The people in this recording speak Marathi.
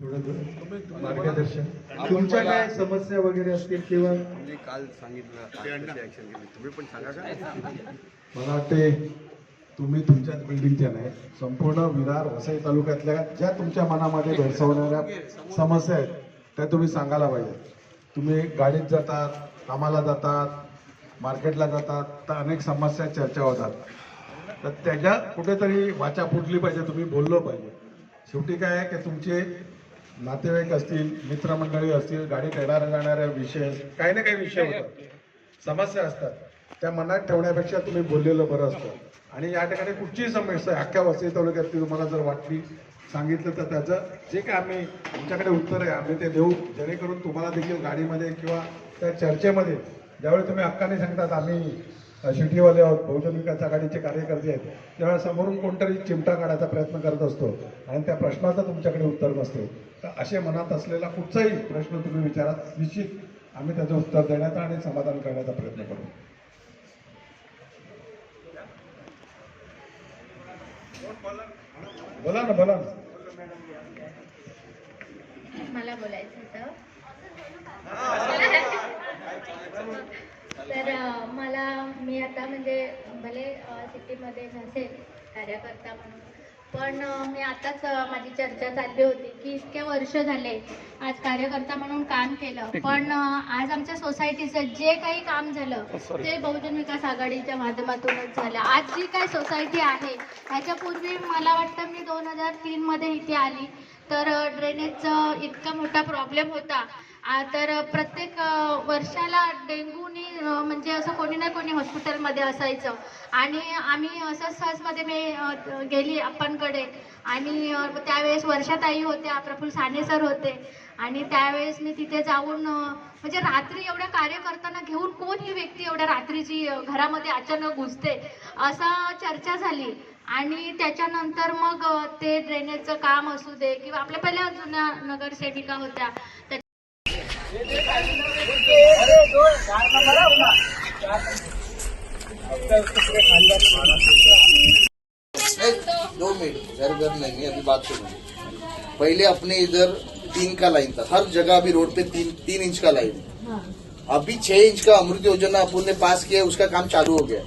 मार्गदर्शन तुमच्या काय समस्या वगैरे असतील किंवा मी काल सांगितलं ऍक्शन केली तुम्ही पण सांगा का. मला वाटते तुम्ही तुमच्याच बिल्डिंगच्या नाही संपूर्ण विरार वसई तालुक्यातल्या ज्या तुमच्या मनामध्ये भेडसावणाऱ्या समस्या आहेत त्या तुम्ही सांगायला पाहिजे. तुम्ही गाडीत जातात, कामाला जातात, मार्केटला जातात, तर अनेक समस्या चर्चा होतात. तर त्याच्या कुठेतरी वाचा फुटली पाहिजे, तुम्ही बोललो पाहिजे. शेवटी काय आहे की तुमचे नातेवाईक असतील, मित्रमंडळी असतील, गाडीत येणाऱ्या जाणाऱ्या विषय काही ना काही विषय होतात, समस्या असतात, त्या मनात ठेवण्यापेक्षा तुम्ही बोललेलं बरं असतं. आणि या ठिकाणी कुठचीही समस्या अख्ख्या वसई तालुक्यात तुम्हाला जर वाटली सांगितलं तर त्याचं जे काय आम्ही आमच्याकडे उत्तर आहे आम्ही ते देऊ, जेणेकरून तुम्हाला देखील गाडीमध्ये किंवा त्या चर्चेमध्ये ज्यावेळी तुम्ही हक्काने सांगतात आम्ही शिटीवाले आहोत, बहुजन विकास आघाडीचे कार्यकर्ते आहेत, त्यावेळेस समोरून कोणतरी चिमटा काढायचा प्रयत्न करत असतो आणि त्या प्रश्नाचं तुमच्याकडे उत्तर नसते. तर असे मनात असलेला कुठचाही प्रश्न तुम्ही विचारा, निश्चित आम्ही त्याचं उत्तर देण्याचा आणि समाधान करण्याचा प्रयत्न करू. बोला ना, बोला ना. मला बोलायचं होतं. तर मी आता म्हणजे भले सिटीमध्ये नसेल कार्यकर्ता म्हणून, पण मी आताच माझी चर्चा चालली होती की इतके वर्ष झाले आज कार्यकर्ता म्हणून काम केलं, पण आज आमच्या सोसायटीचं जे काही काम झालं ते बहुजन विकास आघाडीच्या माध्यमातूनच झालं. आज जी काही सोसायटी आहे ह्याच्यापूर्वी मला वाटतं मी 2003 मध्ये इथे आली तर ड्रेनेजचा इतका मोठा प्रॉब्लेम होता. तर प्रत्येक वर्षाला डेंग्यूनी म्हणजे असं कोणी ना कोणी हॉस्पिटलमध्ये असायचं आणि आम्ही असंच सहजमध्ये मी गेली अप्पांकडे आणि त्यावेळेस वर्षाताई होत्या, प्रफुल्ल साने सर होते आणि त्यावेळेस मी तिथे जाऊन म्हणजे रात्री एवढ्या कार्यकर्त्यांना घेऊन कोण ही व्यक्ती एवढ्या रात्रीची घरामध्ये अचानक घुसते असं चर्चा झाली. आणि त्याच्यानंतर मग ते ड्रेनेजचं काम असू दे किंवा आपल्या पहिल्या जुन्या नगरसेविका होत्या दो मिनट घर नहीं है, अभी बात करूंगी. पहले अपने इधर 3 का लाइन था, हर जगह अभी रोड पे 3 इंच का लाइन. अभी 6 इंच का अमृत योजना अपन ने पास किया, उसका काम चालू हो गया.